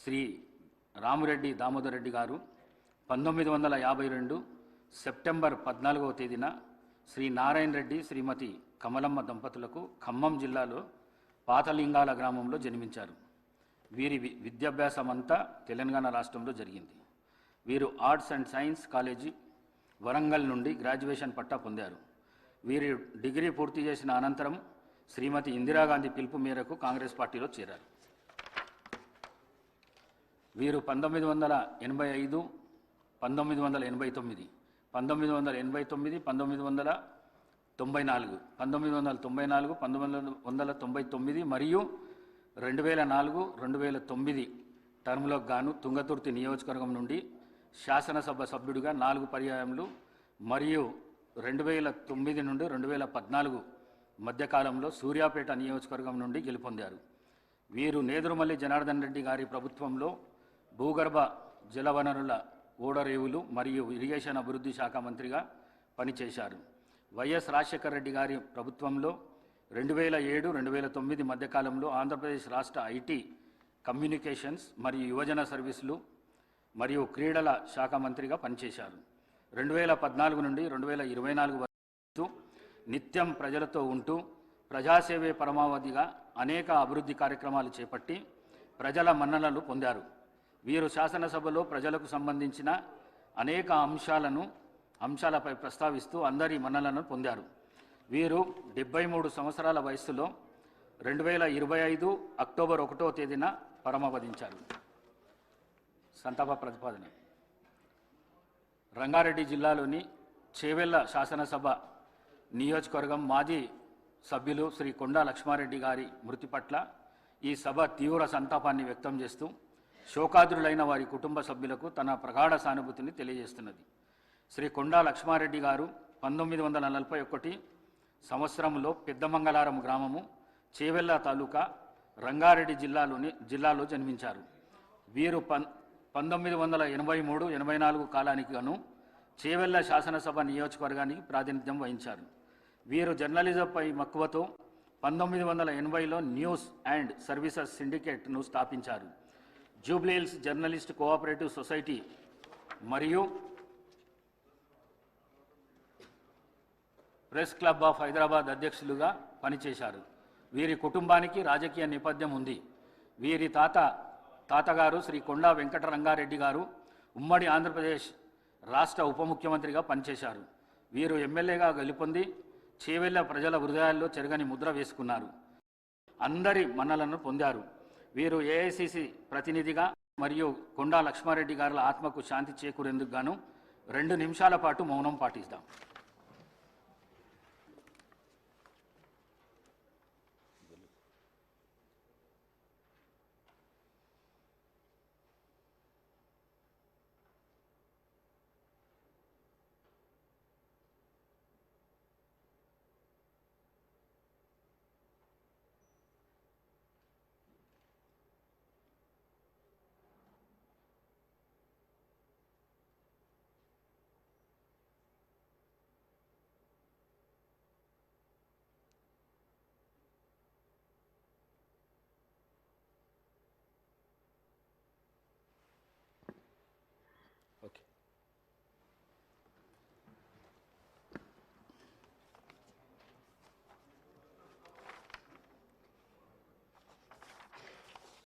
శ్రీ రామిరెడ్డి దామోదర్ రెడ్డి గారు 1952 సెప్టెంబర్ 14వ తేదీన శ్రీ నారాయణ రెడ్డి శ్రీమతి కమలమ్మ దంపతులకు ఖమ్మం జిల్లాలో పాతలింగాల గ్రామంలో జన్మించారు. వీరి విద్యాభ్యాసం అంతా తెలంగాణ రాష్ట్రంలో జరిగింది. వీరు arts and science college Warangal నుండి గ్రాడ్యుయేషన్ పట్టా పొందారు. వీరు డిగ్రీ పూర్తి చేసిన అనంతరం శ్రీమతి ఇందిరాగాంధీ పిలుపు మేరకు కాంగ్రెస్ పార్టీలో చేరారు. వీరు 1985, 1989, 1989, 1994, 1994, 1999 మరియు 2004, 2009 టర్మ్లకు గాను తుంగతుర్తి నియోజకవర్గం నుండి శాసనసభ సభ్యుడిగా 4 పర్యాయములు మరియు 2009 నుండి 2014 మధ్యకాలంలో సూర్యాపేట నియోజకవర్గం నుండి గెలుపొందారు. వీరు నేదురుమల్లి జనార్దన్ రెడ్డి గారి ప్రభుత్వంలో భూగర్భ జలవనరుల ఓడరేవులు మరియు ఇరిగేషన్ అభివృద్ధి శాఖ మంత్రిగా పనిచేశారు. వైఎస్ రాజశేఖర రెడ్డి గారి ప్రభుత్వంలో 2007, 2009 మధ్యకాలంలో ఆంధ్రప్రదేశ్ రాష్ట్ర ఐటీ, కమ్యూనికేషన్స్ మరియు యువజన సర్వీసులు మరియు క్రీడల శాఖ మంత్రిగా పనిచేశారు. 2014 నుండి 2024 వరకు నిత్యం ప్రజలతో ఉంటూ ప్రజాసేవే పరమావధిగా అనేక అభివృద్ధి కార్యక్రమాలు చేపట్టి ప్రజల మన్ననలు పొందారు. వీరు శాసనసభలో ప్రజలకు సంబంధించిన అనేక అంశాలపై ప్రస్తావిస్తూ అందరి మన్ననలను పొందారు. వీరు 73 సంవత్సరాల వయస్సులో 2025 అక్టోబర్ 1వ తేదీన పరమపదించారు. సంతాప ప్రతిపాదన. రంగారెడ్డి జిల్లాలోని చేవెళ్ల శాసనసభ నియోజకవర్గం మాజీ సభ్యులు శ్రీ కొండా లక్ష్మారెడ్డి గారి మృతి పట్ల ఈ సభ తీవ్ర సంతాపాన్ని వ్యక్తం చేస్తూ శోకాదురులైన వారి కుటుంబ సభ్యులకు తన ప్రగాఢ సానుభూతిని తెలియజేస్తున్నది. శ్రీ కొండా లక్ష్మారెడ్డి గారు 1941 సంవత్సరంలో పెద్దమంగళారం గ్రామము, చేవెళ్ల తాలూకా, రంగారెడ్డి జిల్లాలో జన్మించారు. వీరు 1983-84 కాలానికి గాను చేవెళ్ల శాసనసభ నియోజకవర్గానికి ప్రాతినిధ్యం వహించారు. వీరు జర్నలిజంపై మక్కువతో 1980లో న్యూస్ అండ్ సర్వీసెస్ సిండికేట్ను స్థాపించారు. జూబ్లీహిల్స్ జర్నలిస్ట్ కోఆపరేటివ్ సొసైటీ మరియు ప్రెస్ క్లబ్ ఆఫ్ హైదరాబాద్ అధ్యక్షులుగా పనిచేశారు. వీరి కుటుంబానికి రాజకీయ నేపథ్యం ఉంది. వీరి తాతగారు శ్రీ కొండా వెంకటరంగారెడ్డి గారు ఉమ్మడి ఆంధ్రప్రదేశ్ రాష్ట్ర ఉప ముఖ్యమంత్రిగా పనిచేశారు. వీరు ఎమ్మెల్యేగా గెలుపొంది చేవెళ్ల ప్రజల హృదయాల్లో చెరగని ముద్ర వేసుకున్నారు. అందరి మన్నలను పొందారు. వీరు ఏఐసిసి ప్రతినిధిగా మరియు కొండా లక్ష్మారెడ్డి గారి ఆత్మకు శాంతి చేకూరేందుకు గాను 2 నిమిషాల పాటు మౌనం పాటిస్తాం.